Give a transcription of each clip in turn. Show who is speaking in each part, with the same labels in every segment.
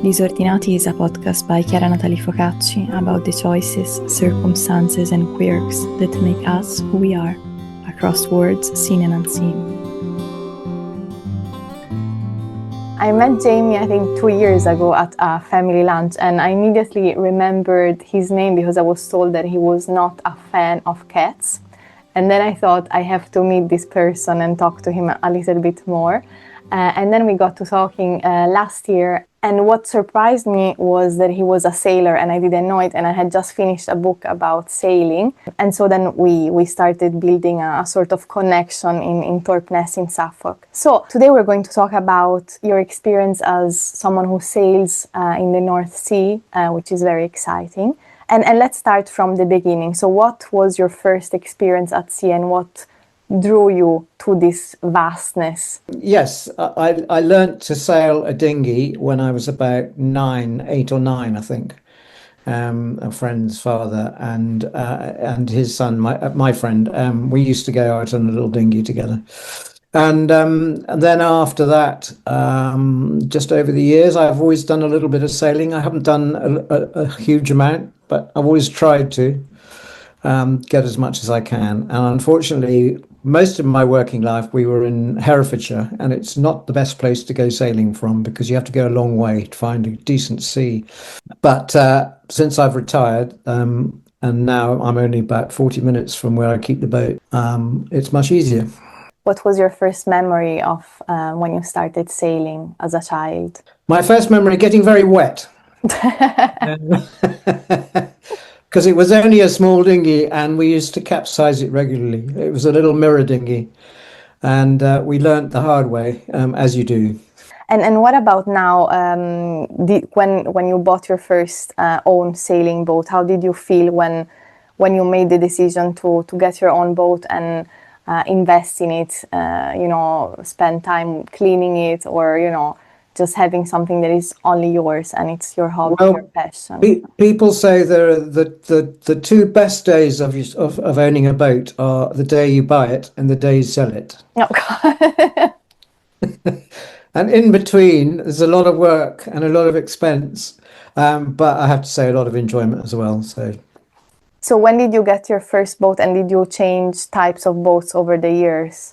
Speaker 1: Disordinati is a podcast by Chiara Natalie Focacci about the choices, circumstances, and quirks that make us who we are, across words seen and unseen.
Speaker 2: I met Jamie, I think 2 years ago at a family lunch, and I immediately remembered his name because I was told that he was not a fan of cats. And then I thought I have to meet this person and talk to him a little bit more. And then we got to talking last year. And what surprised me was that he was a sailor and I didn't know it. And I had just finished a book about sailing. And so then we started building a sort of connection in Torpness in Suffolk. So today we're going to talk about your experience as someone who sails in the North Sea, which is very exciting. And let's start from the beginning. So what was your first experience at sea and what drew you to this vastness?
Speaker 3: Yes, I learnt to sail a dinghy when I was about 8 or 9, I think. A friend's father and his son, my friend, we used to go out on a little dinghy together. And then after that, just over the years, I've always done a little bit of sailing. I haven't done a huge amount, but I've always tried to get as much as I can. And unfortunately, most of my working life, we were in Herefordshire, and it's not the best place to go sailing from because you have to go a long way to find a decent sea. But since I've retired, and now I'm only about 40 minutes from where I keep the boat, it's much easier.
Speaker 2: What was your first memory of when you started sailing as a child?
Speaker 3: My first memory, getting very wet. Because it was only a small dinghy and we used to capsize it regularly. It was a little mirror dinghy and we learnt the hard way, as you do.
Speaker 2: And what about now, when you bought your first own sailing boat, how did you feel when you made the decision to get your own boat and invest in it, spend time cleaning it or, just having something that is only yours and it's your hobby, your passion?
Speaker 3: People say the two best days of owning a boat are the day you buy it and the day you sell it.
Speaker 2: Oh, God.
Speaker 3: And in between, there's a lot of work and a lot of expense, but I have to say a lot of enjoyment as well.
Speaker 2: So when did you get your first boat and did you change types of boats over the years?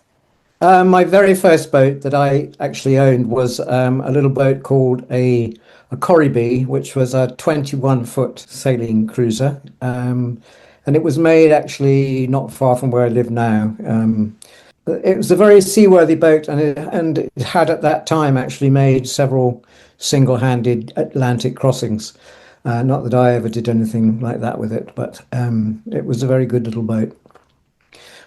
Speaker 3: My very first boat that I actually owned was a little boat called a Corribee, which was a 21-foot sailing cruiser. And it was made actually not far from where I live now. It was a very seaworthy boat and it had at that time actually made several single-handed Atlantic crossings. Not that I ever did anything like that with it, but it was a very good little boat.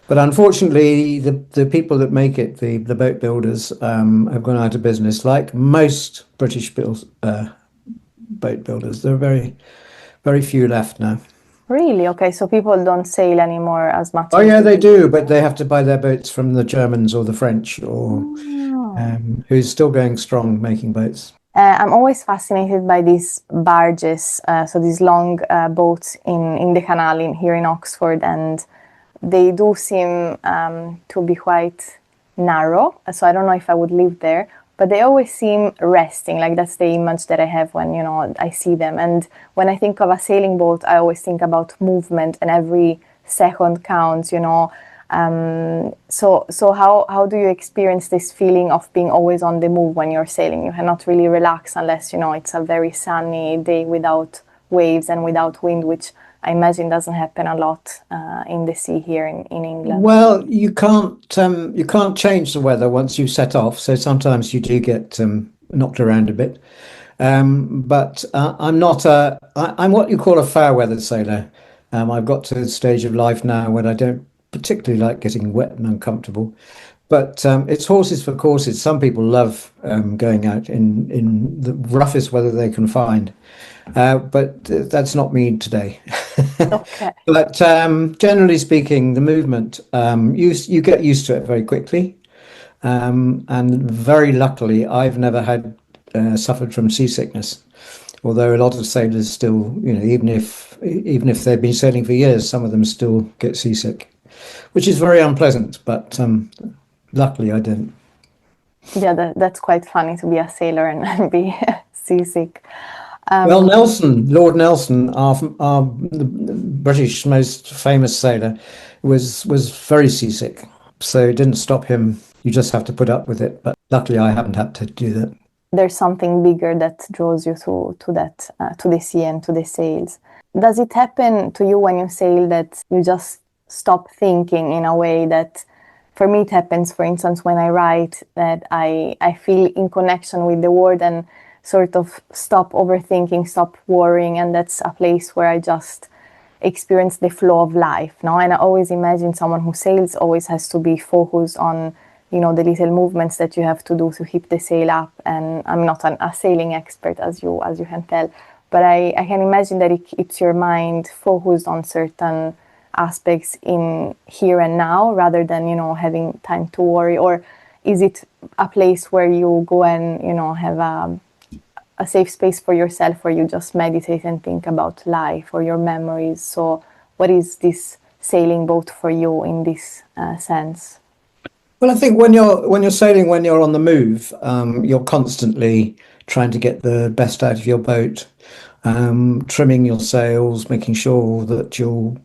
Speaker 3: But unfortunately, the people that make it, the boat builders, have gone out of business, like most British boat builders. There are very, very few left now. Really?
Speaker 2: Okay, so people don't sail anymore as much.
Speaker 3: Oh, yeah, they do, but they have to buy their boats from the Germans or the French, or who's still going strong making boats.
Speaker 2: I'm always fascinated by these barges, so these long boats in the canal here in Oxford, and they do seem to be quite narrow, so I don't know if I would live there, but they always seem resting, like that's the image that I have when, I see them. And when I think of a sailing boat, I always think about movement and every second counts, So how do you experience this feeling of being always on the move when you're sailing? You cannot really relax unless, it's a very sunny day without waves and without wind, which I imagine doesn't happen a lot in the sea here in England.
Speaker 3: Well, you can't change the weather once you set off. So sometimes you do get knocked around a bit. But I'm what you call a fair weather sailor. I've got to the stage of life now when I don't particularly like getting wet and uncomfortable. But it's horses for courses. Some people love going out in the roughest weather they can find. But that's not me today.
Speaker 2: Okay.
Speaker 3: But generally speaking, the movement, you get used to it very quickly. And very luckily, I've never suffered from seasickness. Although a lot of sailors still, even if they've been sailing for years, some of them still get seasick, which is very unpleasant. But luckily, I didn't.
Speaker 2: Yeah, that's quite funny to be a sailor and be seasick.
Speaker 3: Well, Lord Nelson, our the British most famous sailor, was very seasick, so it didn't stop him. You just have to put up with it. But luckily, I haven't had to do that.
Speaker 2: There's something bigger that draws you to that to the sea and to the sails. Does it happen to you when you sail that you just stop thinking in a way that, for me, it happens, for instance, when I write, that I feel in connection with the word and sort of stop overthinking, stop worrying, and that's a place where I just experience the flow of life. No? And I always imagine someone who sails always has to be focused on, you know, the little movements that you have to do to keep the sail up. And I'm not a sailing expert, as you can tell, but I can imagine that it keeps your mind focused on certain aspects in here and now, rather than, you know, having time to worry. Or is it a place where you go and, you know, have a safe space for yourself where you just meditate and think about life or your memories? So what is this sailing boat for you in this sense?
Speaker 3: Well, I think when you're sailing, when you're on the move, you're constantly trying to get the best out of your boat, trimming your sails, making sure that you're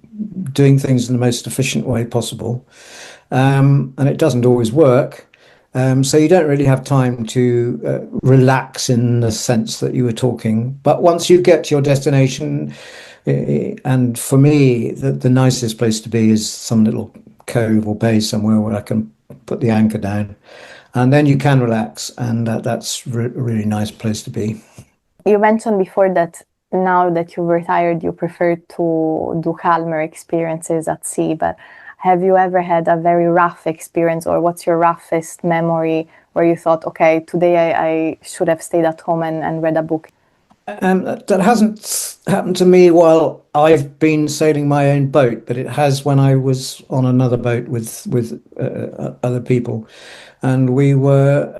Speaker 3: doing things in the most efficient way possible. And it doesn't always work. So you don't really have time to relax in the sense that you were talking. But once you get to your destination, and for me, the nicest place to be is some little cove or bay somewhere where I can put the anchor down, and then you can relax, and that's a really nice place to be.
Speaker 2: You mentioned before that now that you've retired, you prefer to do calmer experiences at sea, but have you ever had a very rough experience, or what's your roughest memory where you thought, okay, today I should have stayed at home and read a book?
Speaker 3: That hasn't happened to me while I've been sailing my own boat, but it has when I was on another boat with other people, and we were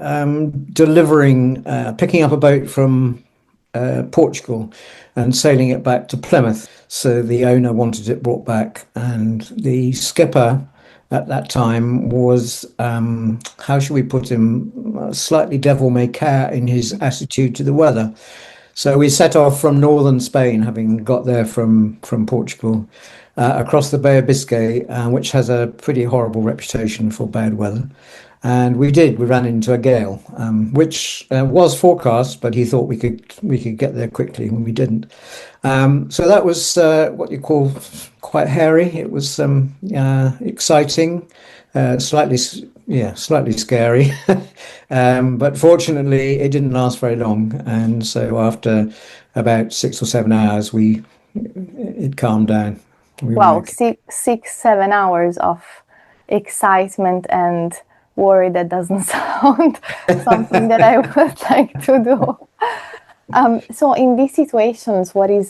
Speaker 3: picking up a boat from Portugal and sailing it back to Plymouth. So the owner wanted it brought back, and the skipper at that time was, how should we put him, slightly devil-may-care in his attitude to the weather. So we set off from northern Spain, having got there from Portugal, across the Bay of Biscay, which has a pretty horrible reputation for bad weather. And we ran into a gale, which was forecast, but he thought we could get there quickly, and we didn't. So that was what you call quite hairy. It was exciting, slightly scary, but fortunately it didn't last very long. And so after about 6 or 7 hours, it calmed down.
Speaker 2: Wow, 6, 7 hours of excitement and worry. That doesn't sound something that I would like to do. So in these situations, what is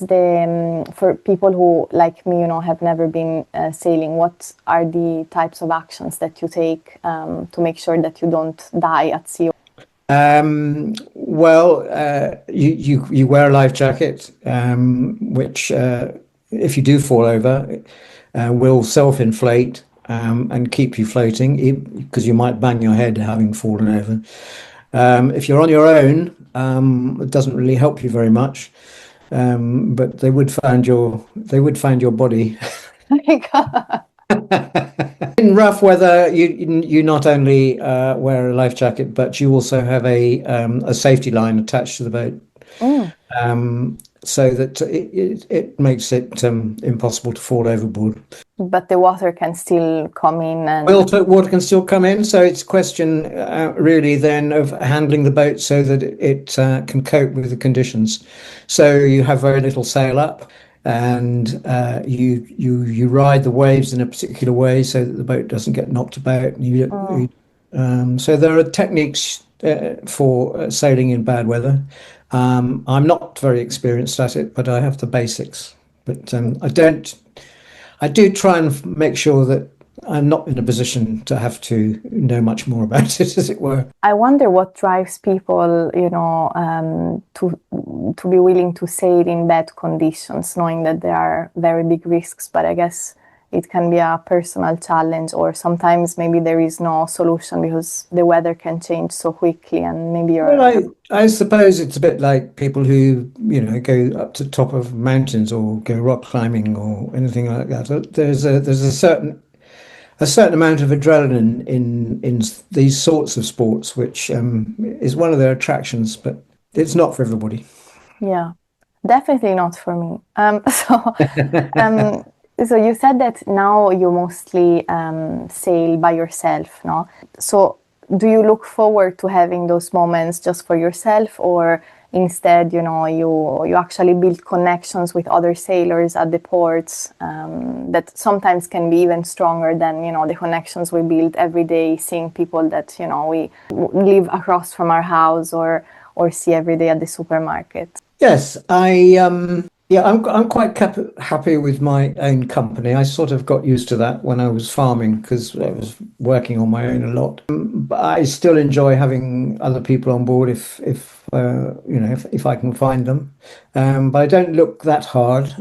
Speaker 2: for people who, like me, you know, have never been sailing, what are the types of actions that you take to make sure that you don't die at sea?
Speaker 3: Well, you wear a life jacket, which if you do fall over, will self-inflate and keep you floating, because you might bang your head having fallen over. If you're on your own, it doesn't really help you very much, but they would find your body.
Speaker 2: Oh my God.
Speaker 3: In rough weather, you not only wear a life jacket, but you also have a safety line attached to the boat, so that it makes it impossible to fall overboard.
Speaker 2: But the water can still come in, and
Speaker 3: Water can still come in, so it's a question really then of handling the boat so that it can cope with the conditions. So you have very little sail up, and you ride the waves in a particular way so that the boat doesn't get knocked about. So there are techniques for sailing in bad weather. I'm not very experienced at it, but I have the basics. But I do try and make sure that I'm not in a position to have to know much more about it, as it were.
Speaker 2: I wonder what drives people, you know, to be willing to sail in bad conditions, knowing that there are very big risks. But I guess it can be a personal challenge, or sometimes maybe there is no solution because the weather can change so quickly and maybe
Speaker 3: Well,
Speaker 2: you're.
Speaker 3: I suppose it's a bit like people who, go up to top of mountains or go rock climbing or anything like that. There's a certain amount of adrenaline in these sorts of sports, which is one of their attractions, but it's not for everybody.
Speaker 2: Yeah, definitely not for me. Um, so you said that now you mostly sail by yourself, no? So do you look forward to having those moments just for yourself, or instead, you actually build connections with other sailors at the ports that sometimes can be even stronger than, the connections we build every day, seeing people that, we live across from our house or see every day at the supermarket.
Speaker 3: Yes, yeah, I'm quite happy with my own company. I sort of got used to that when I was farming because I was working on my own a lot. But I still enjoy having other people on board if I can find them. But I don't look that hard.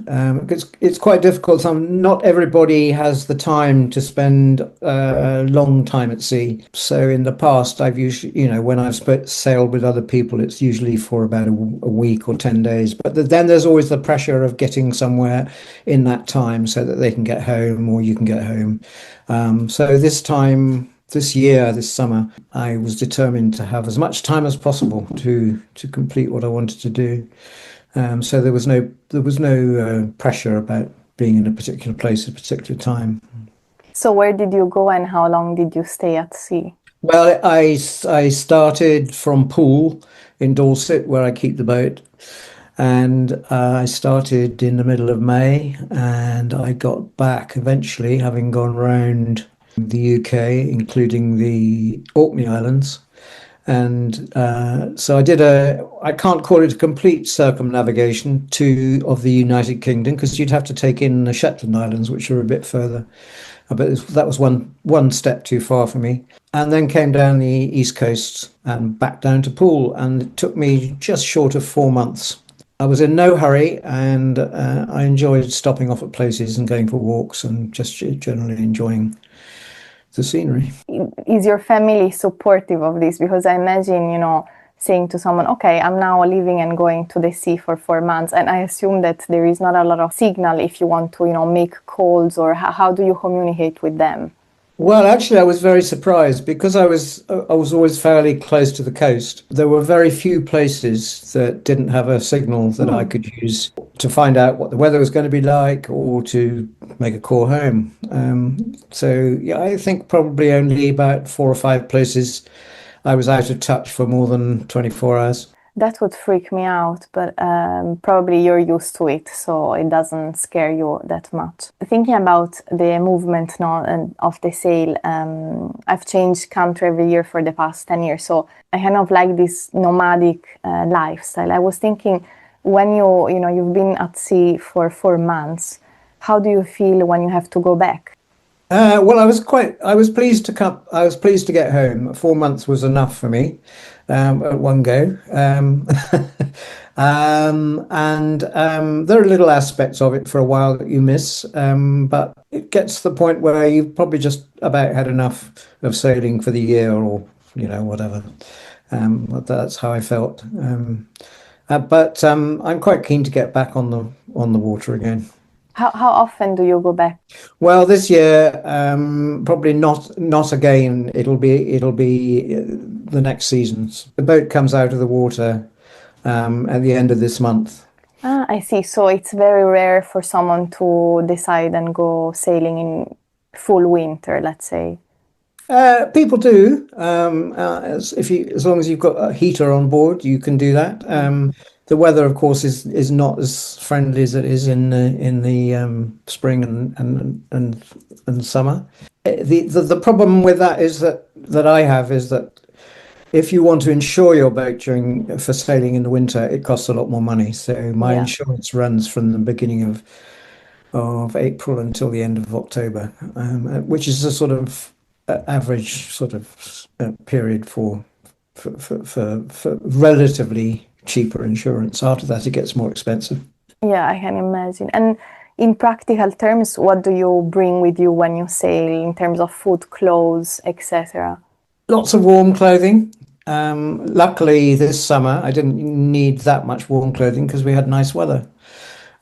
Speaker 3: It's quite difficult. Not everybody has the time to spend a long time at sea. So in the past, I've usually, when I've sailed with other people, it's usually for about a week or 10 days. But then there's always the pressure of getting somewhere in that time so that they can get home or you can get home. So this year, this summer, I was determined to have as much time as possible to complete what I wanted to do. So there was no pressure about being in a particular place at a particular time.
Speaker 2: So where did you go and how long did you stay at sea?
Speaker 3: Well, I started from Poole in Dorset, where I keep the boat, and I started in the middle of May, and I got back eventually, having gone round the UK, including the Orkney Islands. And so I can't call it a complete circumnavigation of the United Kingdom because you'd have to take in the Shetland Islands, which are a bit further. But that was one step too far for me. And then came down the East Coast and back down to Poole. And it took me just short of 4 months. I was in no hurry and I enjoyed stopping off at places and going for walks and just generally enjoying the scenery.
Speaker 2: Is your family supportive of this? Because I imagine, saying to someone, okay, I'm now leaving and going to the sea for 4 months. And I assume that there is not a lot of signal if you want to, make calls, or how do you communicate with them?
Speaker 3: Well, actually, I was very surprised because I was always fairly close to the coast. There were very few places that didn't have a signal that I could use to find out what the weather was going to be like or to make a call home. So yeah, I think probably only about 4 or 5 places I was out of touch for more than 24 hours.
Speaker 2: That would freak me out, but probably you're used to it, so it doesn't scare you that much. Thinking about the movement now and of the sail, I've changed country every year for the past 10 years, so I kind of like this nomadic lifestyle. I was thinking, when you've been at sea for 4 months, how do you feel when you have to go back?
Speaker 3: Well, I was pleased to come. I was pleased to get home. 4 months was enough for me at one go. And there are little aspects of it for a while that you miss, but it gets to the point where you've probably just about had enough of sailing for the year, or whatever. But that's how I felt. But I'm quite keen to get back on the water again.
Speaker 2: How often do you go back?
Speaker 3: Well, this year, probably not again. It'll be the next seasons. The boat comes out of the water at the end of this month.
Speaker 2: Ah, I see. So it's very rare for someone to decide and go sailing in full winter, let's say.
Speaker 3: People do. As long as you've got a heater on board, you can do that. The weather, of course, is not as friendly as it is in the spring and summer. The problem with that is that I have is that if you want to insure your boat for sailing in the winter, it costs a lot more money. So my
Speaker 2: Yeah.
Speaker 3: insurance runs from the beginning of April until the end of October, which is a sort of average sort of period for relatively cheaper insurance. After that, it gets more expensive.
Speaker 2: Yeah, I can imagine. And In practical terms, what do you bring with you when you sail in terms of food, clothes, etc.?
Speaker 3: Lots of warm clothing. Luckily, this summer I didn't need that much warm clothing because we had nice weather,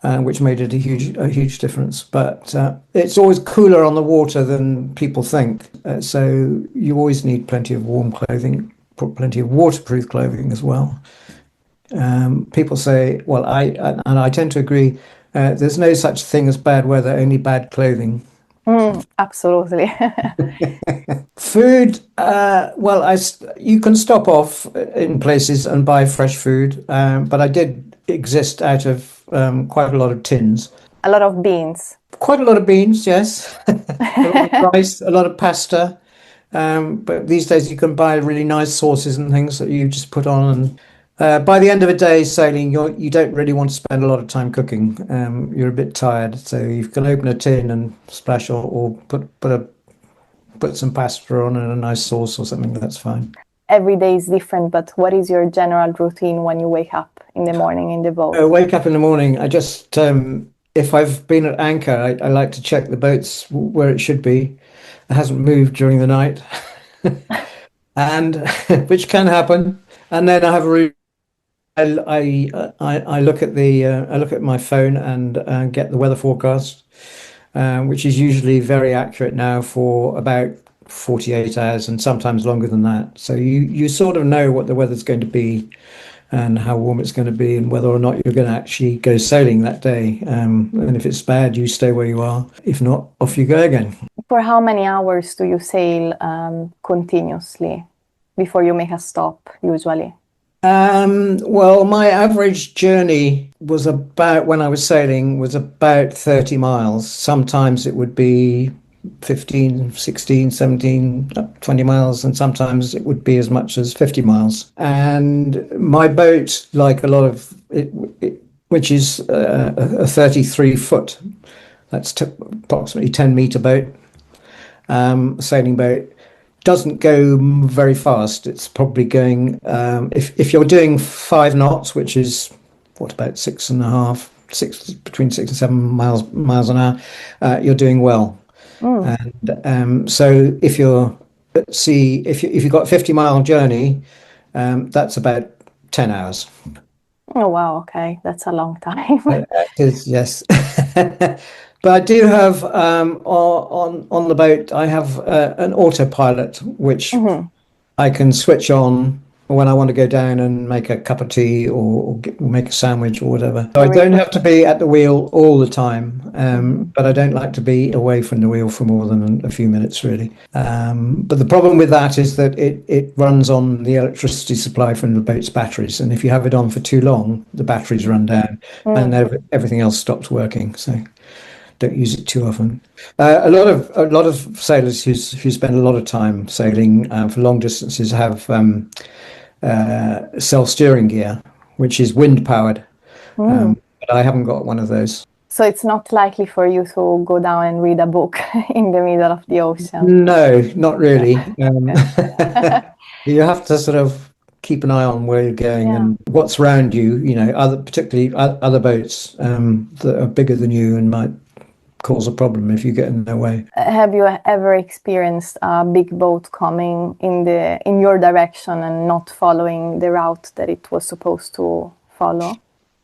Speaker 3: which made it a huge difference. But it's always cooler on the water than people think, so you always need plenty of warm clothing, plenty of waterproof clothing as well. People say, well, I tend to agree. There's no such thing as bad weather, only bad clothing.
Speaker 2: Absolutely.
Speaker 3: Food, well, you can stop off in places and buy fresh food, but I did exist out of quite a lot of tins.
Speaker 2: A lot of beans.
Speaker 3: Quite a lot of beans, yes. A lot of rice, a lot of pasta. But these days you can buy really nice sauces and things that you just put on. And by the end of a day sailing, you don't really want to spend a lot of time cooking. You're a bit tired, so you can open a tin and splash or put some pasta on and a nice sauce or something. That's fine.
Speaker 2: Every day is different, but what is your general routine when you wake up in the morning in the boat?
Speaker 3: I wake up in the morning. I just, if I've been at anchor, I like to check the boats where it should be. It hasn't moved during the night, and which can happen. And then I have a routine. I look at I look at my phone and get the weather forecast, which is usually very accurate now for about 48 hours and sometimes longer than that. So you sort of know what the weather's going to be and how warm it's going to be and whether or not you're going to actually go sailing that day. And if it's bad, you stay where you are. If not, off you go again.
Speaker 2: For how many hours do you sail continuously before you make a stop, usually?
Speaker 3: Well, my average journey was when I was sailing, was about 30 miles. Sometimes it would be 15, 16, 17, 20 miles, and sometimes it would be as much as 50 miles. And my boat, like a lot of it, which is a 33 foot, that's approximately 10-meter boat, sailing boat, doesn't go very fast. It's probably going, if you're doing 5 knots, which is about 6.5, between 6 and 7 miles an hour, you're doing well. And so if you've got a 50-mile journey, that's about 10 hours.
Speaker 2: Oh wow, okay, that's a long time.
Speaker 3: It is, yes. But I do have on the boat, I have an autopilot which I can switch on when I want to go down and make a cup of tea or make a sandwich or whatever. So I don't have to be at the wheel all the time, but I don't like to be away from the wheel for more than a few minutes, really. But the problem with that is that it runs on the electricity supply from the boat's batteries, and if you have it on for too long, the batteries run down and everything else stops working. So don't use it too often. A lot of sailors who spend a lot of time sailing for long distances have self-steering gear, which is wind powered. But I haven't got one of those.
Speaker 2: So it's not likely for you to go down and read a book in the middle of the ocean?
Speaker 3: No, not really. You have to sort of keep an eye on where you're going and what's around you. Particularly other boats that are bigger than you and might cause a problem if you get in their way.
Speaker 2: Have you ever experienced a big boat coming in your direction and not following the route that it was supposed to follow?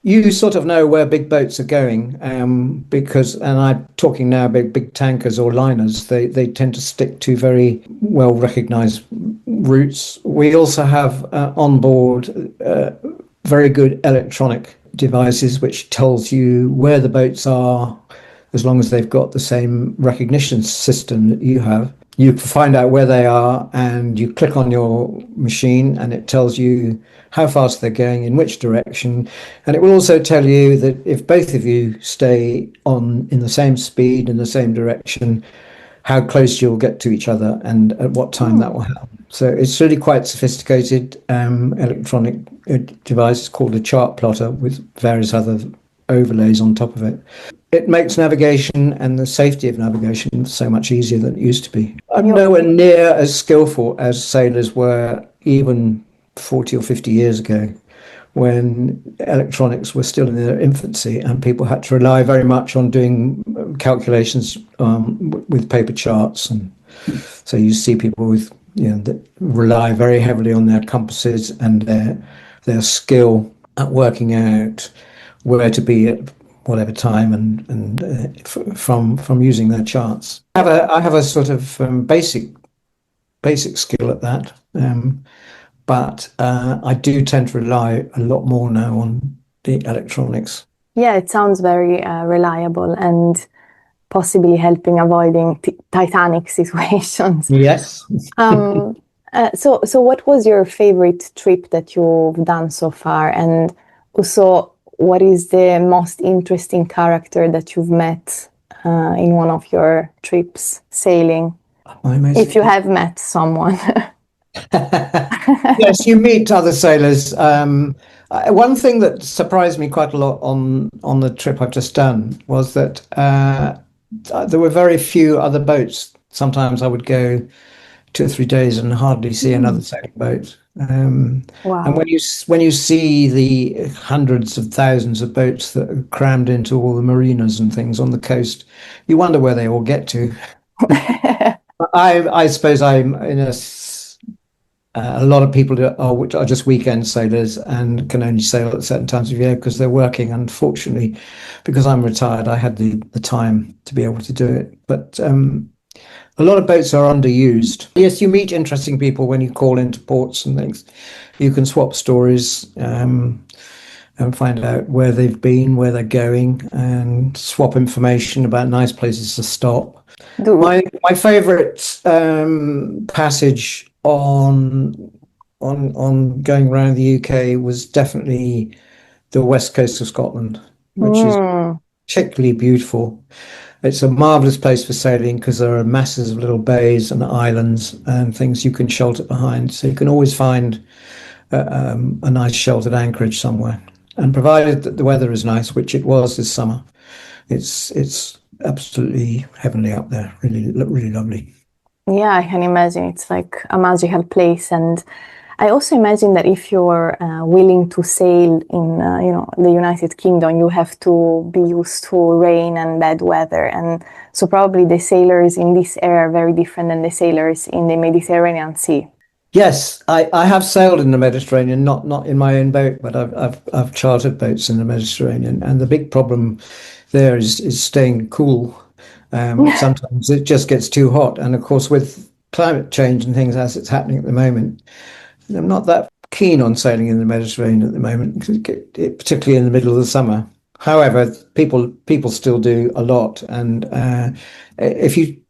Speaker 3: You sort of know where big boats are going because, and I'm talking now about big tankers or liners, they tend to stick to very well recognized routes. We also have on board very good electronic devices which tells you where the boats are, as long as they've got the same recognition system that you have. You can find out where they are and you click on your machine and it tells you how fast they're going, in which direction. And it will also tell you that if both of you stay on in the same speed, in the same direction, how close you'll get to each other and at what time that will happen. So it's really quite sophisticated electronic device called a chart plotter with various other overlays on top of it. It makes navigation and the safety of navigation so much easier than it used to be. I'm nowhere near as skillful as sailors were even 40 or 50 years ago, when electronics were still in their infancy, and people had to rely very much on doing calculations with paper charts. And so you see people with, that rely very heavily on their compasses and their skill at working out where to be at whatever time, and from using their charts. I have a sort of basic skill at that. But I do tend to rely a lot more now on the electronics.
Speaker 2: Yeah, it sounds very reliable and possibly helping avoiding Titanic situations.
Speaker 3: Yes.
Speaker 2: So what was your favorite trip that you've done so far? And also, what is the most interesting character that you've met in one of your trips sailing? If you have met someone.
Speaker 3: Yes, you meet other sailors. One thing that surprised me quite a lot on the trip I've just done was that there were very few other boats. Sometimes I would go 2 or 3 days and hardly see another sailing boat.
Speaker 2: Wow.
Speaker 3: And when you see the hundreds of thousands of boats that are crammed into all the marinas and things on the coast, you wonder where they all get to. I suppose I'm in a lot of people are just weekend sailors and can only sail at certain times of year because they're working. Unfortunately, because I'm retired, I had the time to be able to do it. But a lot of boats are underused. Yes, you meet interesting people when you call into ports and things. You can swap stories and find out where they've been, where they're going, and swap information about nice places to stop. My favourite passage on going around the UK was definitely the west coast of Scotland, which is particularly beautiful. It's a marvellous place for sailing because there are masses of little bays and islands and things you can shelter behind. So you can always find a nice sheltered anchorage somewhere. And provided that the weather is nice, which it was this summer, it's absolutely heavenly up there. Really, really lovely.
Speaker 2: Yeah, I can imagine. It's like a magical place. And I also imagine that if you're willing to sail in, the United Kingdom, you have to be used to rain and bad weather. And so probably the sailors in this area are very different than the sailors in the Mediterranean Sea.
Speaker 3: Yes, I have sailed in the Mediterranean, not in my own boat, but I've chartered boats in the Mediterranean, and the big problem there is staying cool. Sometimes it just gets too hot, and of course with climate change and things as it's happening at the moment, I'm not that keen on sailing in the Mediterranean at the moment, particularly in the middle of the summer. However, people still do a lot, and if you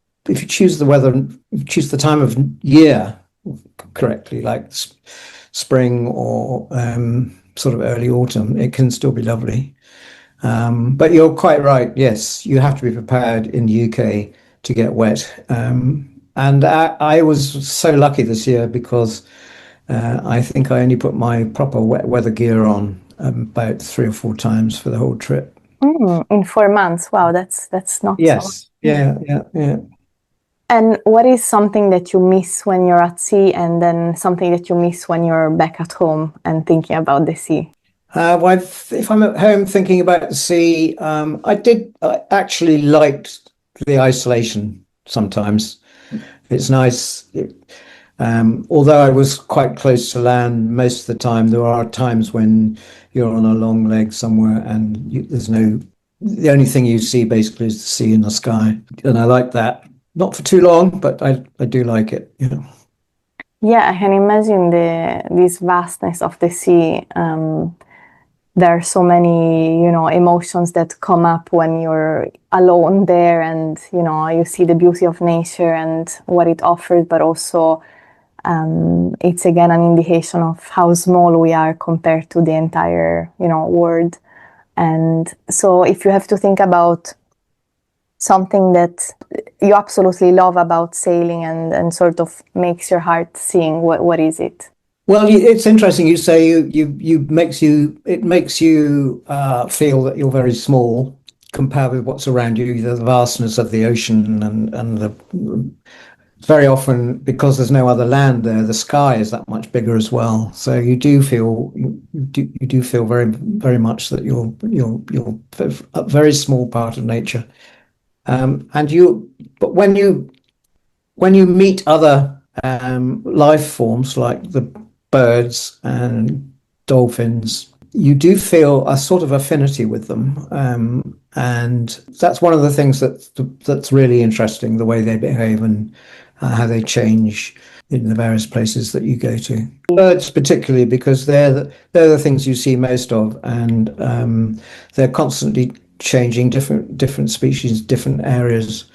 Speaker 3: choose the time of year correctly, like spring or sort of early autumn, it can still be lovely. But you're quite right. Yes, you have to be prepared in the UK to get wet. And I was so lucky this year because I think I only put my proper wet weather gear on about 3 or 4 times for the whole trip.
Speaker 2: In 4 months. Wow, that's not
Speaker 3: Yes.
Speaker 2: so.
Speaker 3: Yeah.
Speaker 2: And what is something that you miss when you're at sea, and then something that you miss when you're back at home and thinking about the sea?
Speaker 3: Well, if I'm at home thinking about the sea, I actually liked the isolation sometimes. It's nice. Although I was quite close to land most of the time, there are times when you're on a long leg somewhere and the only thing you see basically is the sea and the sky. And I like that. Not for too long, but I do like it,
Speaker 2: Yeah, I can imagine this vastness of the sea. There are so many, emotions that come up when you're alone there, and you see the beauty of nature and what it offers, but also it's again an indication of how small we are compared to the entire, world. And so if you have to think about something that you absolutely love about sailing and sort of makes your heart sing, what is it?
Speaker 3: Well, it's interesting. You say it makes you feel that you're very small compared with what's around you, the vastness of the ocean and the very often, because there's no other land there, the sky is that much bigger as well. So you do feel very very much that you're a very small part of nature. And but when you meet other life forms like the birds and dolphins, you do feel a sort of affinity with them, and that's one of the things that's really interesting, the way they behave and how they change in the various places that you go to. Birds, particularly, because they're the things you see most of, and they're constantly changing, different species, different areas,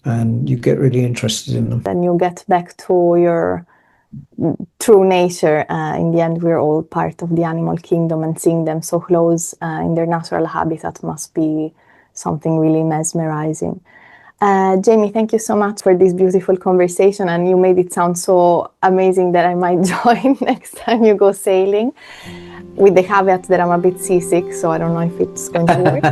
Speaker 3: and you get really interested in them.
Speaker 2: Then you get back to your true nature. In the end, we're all part of the animal kingdom, and seeing them so close in their natural habitat must be something really mesmerizing. Jamie, thank you so much for this beautiful conversation, and you made it sound so amazing that I might join next time you go sailing, with the caveat that I'm a bit seasick, so I don't know if it's going to work.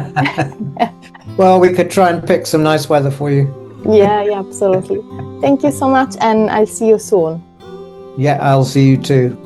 Speaker 3: Well, we could try and pick some nice weather for you.
Speaker 2: Yeah, absolutely. Thank you so much, and I'll see you soon.
Speaker 3: Yeah, I'll see you too.